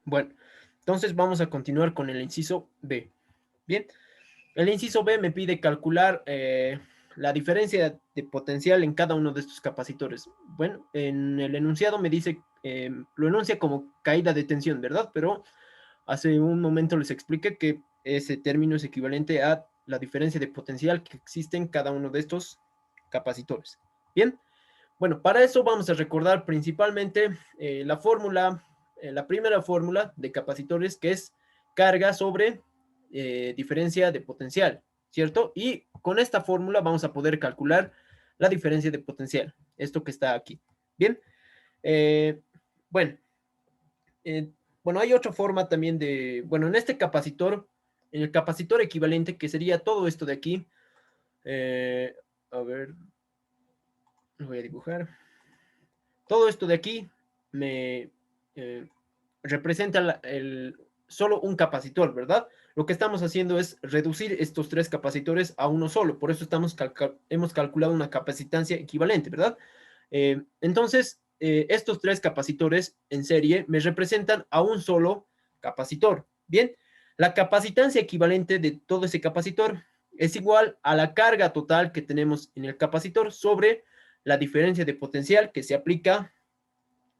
Bueno, entonces vamos a continuar con el inciso B. Bien, el inciso B me pide calcular la diferencia de potencial en cada uno de estos capacitores. Bueno, en el enunciado me dice, lo enuncia como caída de tensión, ¿verdad? Pero hace un momento les expliqué que ese término es equivalente a la diferencia de potencial que existe en cada uno de estos capacitores. Bien, bueno, para eso vamos a recordar principalmente la fórmula, la primera fórmula de capacitores, que es carga sobre diferencia de potencial, ¿cierto? Y con esta fórmula vamos a poder calcular la diferencia de potencial, esto que está aquí. Bien, eh, bueno, eh, bueno, hay otra forma también de, bueno, en este capacitor, en el capacitor equivalente, que sería todo esto de aquí, eh, a ver, lo voy a dibujar. Todo esto de aquí me representa solo un capacitor, ¿verdad? Lo que estamos haciendo es reducir estos tres capacitores a uno solo. Por eso hemos calculado una capacitancia equivalente, ¿verdad? Entonces, estos tres capacitores en serie me representan a un solo capacitor. Bien, la capacitancia equivalente de todo ese capacitor es igual a la carga total que tenemos en el capacitor sobre la diferencia de potencial que se aplica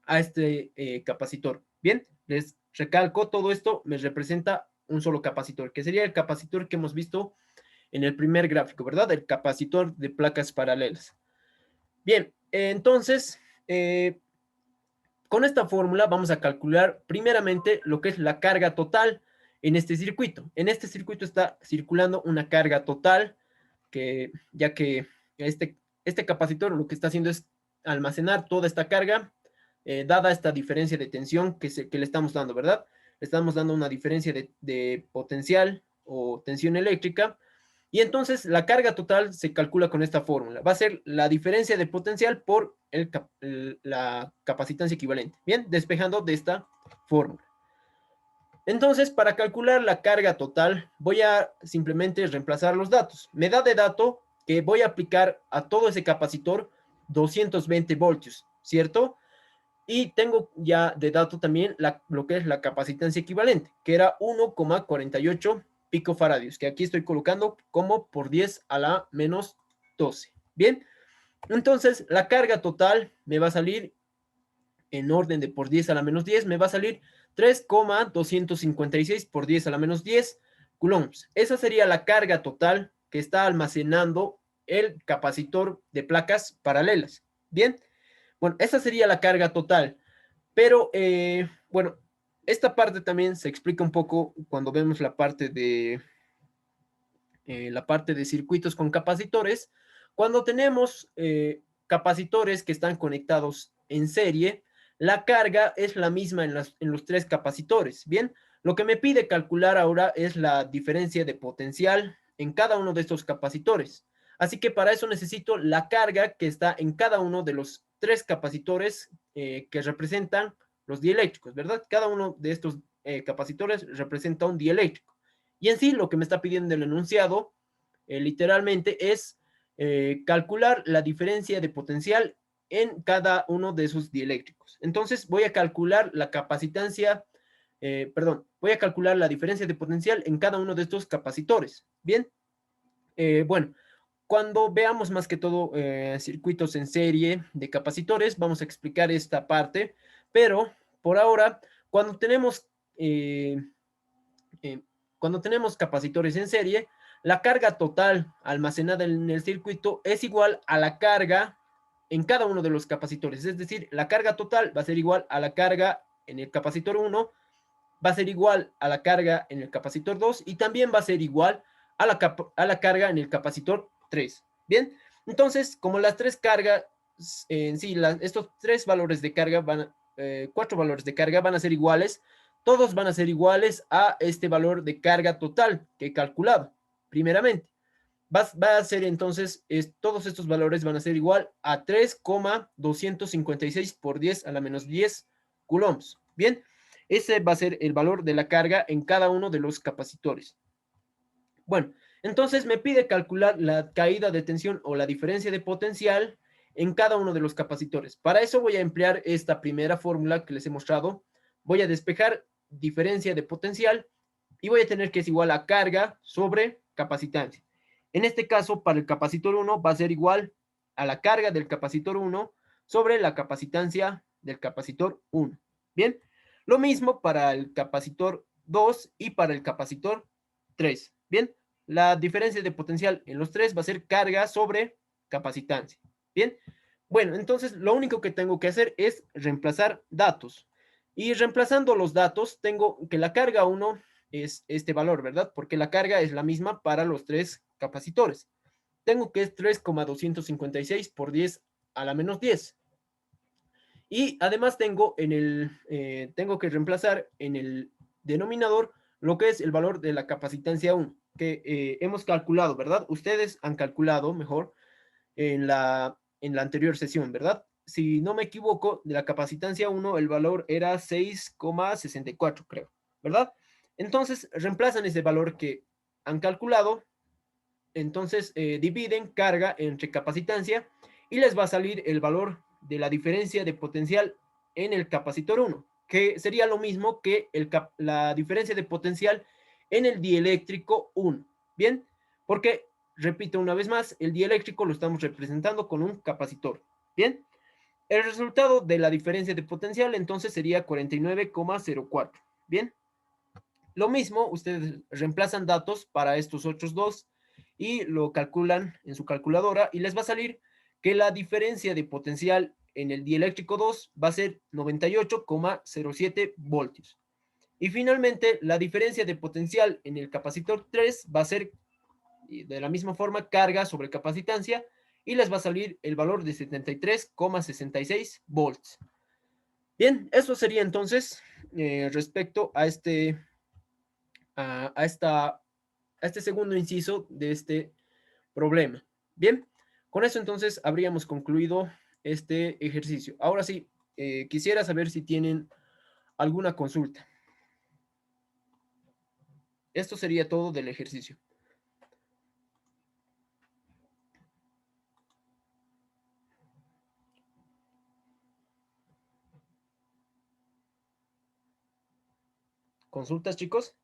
a este capacitor. Bien, les recalco, todo esto me representa un solo capacitor, que sería el capacitor que hemos visto en el primer gráfico, ¿verdad? El capacitor de placas paralelas. Bien, entonces, con esta fórmula vamos a calcular primeramente lo que es la carga total en este circuito. En este circuito está circulando una carga total, que ya que este capacitor lo que está haciendo es almacenar toda esta carga, dada esta diferencia de tensión que le estamos dando, ¿verdad? Le estamos dando una diferencia de potencial o tensión eléctrica, y entonces la carga total se calcula con esta fórmula. Va a ser la diferencia de potencial por la capacitancia equivalente. Bien, despejando de esta fórmula. Entonces, para calcular la carga total, voy a simplemente reemplazar los datos. Me da de dato que voy a aplicar a todo ese capacitor 220 voltios, ¿cierto? Y tengo ya de dato también lo que es la capacitancia equivalente, que era 1,48 picofaradios, que aquí estoy colocando como por 10 a la menos 12. Bien, entonces la carga total me va a salir en orden de por 10 a la menos 10, me va a salir 3,256 por 10 a la menos 10 coulombs. Esa sería la carga total que está almacenando el capacitor de placas paralelas. Bien, bueno, esa sería la carga total. Pero, bueno, esta parte también se explica un poco cuando vemos la parte de circuitos con capacitores. Cuando tenemos capacitores que están conectados en serie, la carga es la misma en los tres capacitores. Bien, lo que me pide calcular ahora es la diferencia de potencial en cada uno de estos capacitores. Así que para eso necesito la carga que está en cada uno de los tres capacitores que representan los dieléctricos, ¿verdad? Cada uno de estos capacitores representa un dieléctrico. Y en sí, lo que me está pidiendo el enunciado, literalmente, es calcular la diferencia de potencial en cada uno de esos dieléctricos. Entonces, voy a calcular la capacitancia, voy a calcular la diferencia de potencial en cada uno de estos capacitores. Bien, bueno, cuando veamos más que todo circuitos en serie de capacitores, vamos a explicar esta parte, pero por ahora, cuando tenemos eh, eh, cuando tenemos capacitores en serie, la carga total almacenada en el circuito es igual a la carga en cada uno de los capacitores. Es decir, la carga total va a ser igual a la carga en el capacitor 1, va a ser igual a la carga en el capacitor 2 y también va a ser igual a la carga en el capacitor 3. Bien, entonces, como las tres cargas en sí, estos tres valores de carga cuatro valores de carga van a ser iguales, todos van a ser iguales a este valor de carga total que he calculado primeramente. Va a ser entonces, todos estos valores van a ser igual a 3,256 por 10 a la menos 10 coulombs. Bien, ese va a ser el valor de la carga en cada uno de los capacitores. Bueno, entonces me pide calcular la caída de tensión o la diferencia de potencial en cada uno de los capacitores. Para eso voy a emplear esta primera fórmula que les he mostrado. Voy a despejar diferencia de potencial y voy a tener que es igual a carga sobre capacitancia. En este caso, para el capacitor 1 va a ser igual a la carga del capacitor 1 sobre la capacitancia del capacitor 1. Bien, lo mismo para el capacitor 2 y para el capacitor 3. Bien, la diferencia de potencial en los tres va a ser carga sobre capacitancia. Bien, bueno, entonces lo único que tengo que hacer es reemplazar datos. Y reemplazando los datos, tengo que la carga 1 es este valor, ¿verdad? Porque la carga es la misma para los tres capacitores. Tengo que es 3,256 por 10 a la menos 10. Y además tengo que reemplazar en el denominador lo que es el valor de la capacitancia 1, que hemos calculado, ¿verdad? Ustedes han calculado mejor en la anterior sesión, ¿verdad? Si no me equivoco, de la capacitancia 1 el valor era 6,64, creo, ¿verdad? Entonces, reemplazan ese valor que han calculado, entonces dividen carga entre capacitancia y les va a salir el valor de la diferencia de potencial en el capacitor 1, que sería lo mismo que la diferencia de potencial en el dieléctrico 1. Bien, porque, repito una vez más, el dieléctrico lo estamos representando con un capacitor. Bien, el resultado de la diferencia de potencial entonces sería 49,04. Bien, lo mismo, ustedes reemplazan datos para estos otros dos y lo calculan en su calculadora y les va a salir que la diferencia de potencial en el dieléctrico 2 va a ser 98,07 voltios. Y finalmente, la diferencia de potencial en el capacitor 3 va a ser de la misma forma carga sobre capacitancia y les va a salir el valor de 73,66 volts. Bien, eso sería entonces respecto a a este segundo inciso de este problema. Bien, con eso entonces habríamos concluido este ejercicio. Ahora sí, quisiera saber si tienen alguna consulta. Esto sería todo del ejercicio. ¿Consultas, chicos?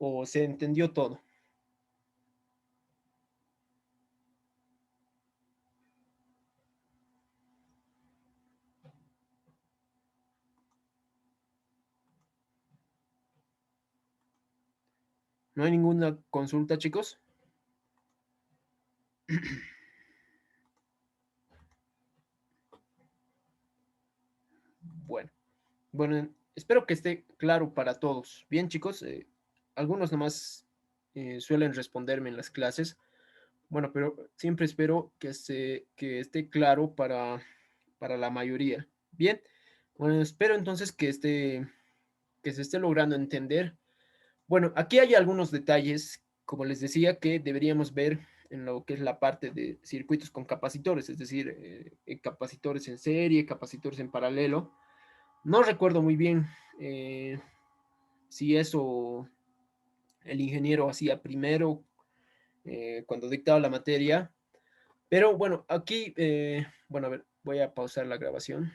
¿O se entendió todo? ¿No hay ninguna consulta, chicos? Bueno, bueno, espero que esté claro para todos. Bien, chicos, algunos nomás suelen responderme en las clases. Bueno, pero siempre espero que esté claro para la mayoría. Bien, bueno, espero entonces que se esté logrando entender. Bueno, aquí hay algunos detalles, como les decía, que deberíamos ver en lo que es la parte de circuitos con capacitores, es decir, capacitores en serie, capacitores en paralelo. No recuerdo muy bien eh, si eso el ingeniero hacía primero cuando dictaba la materia, pero bueno, aquí, bueno, a ver, voy a pausar la grabación.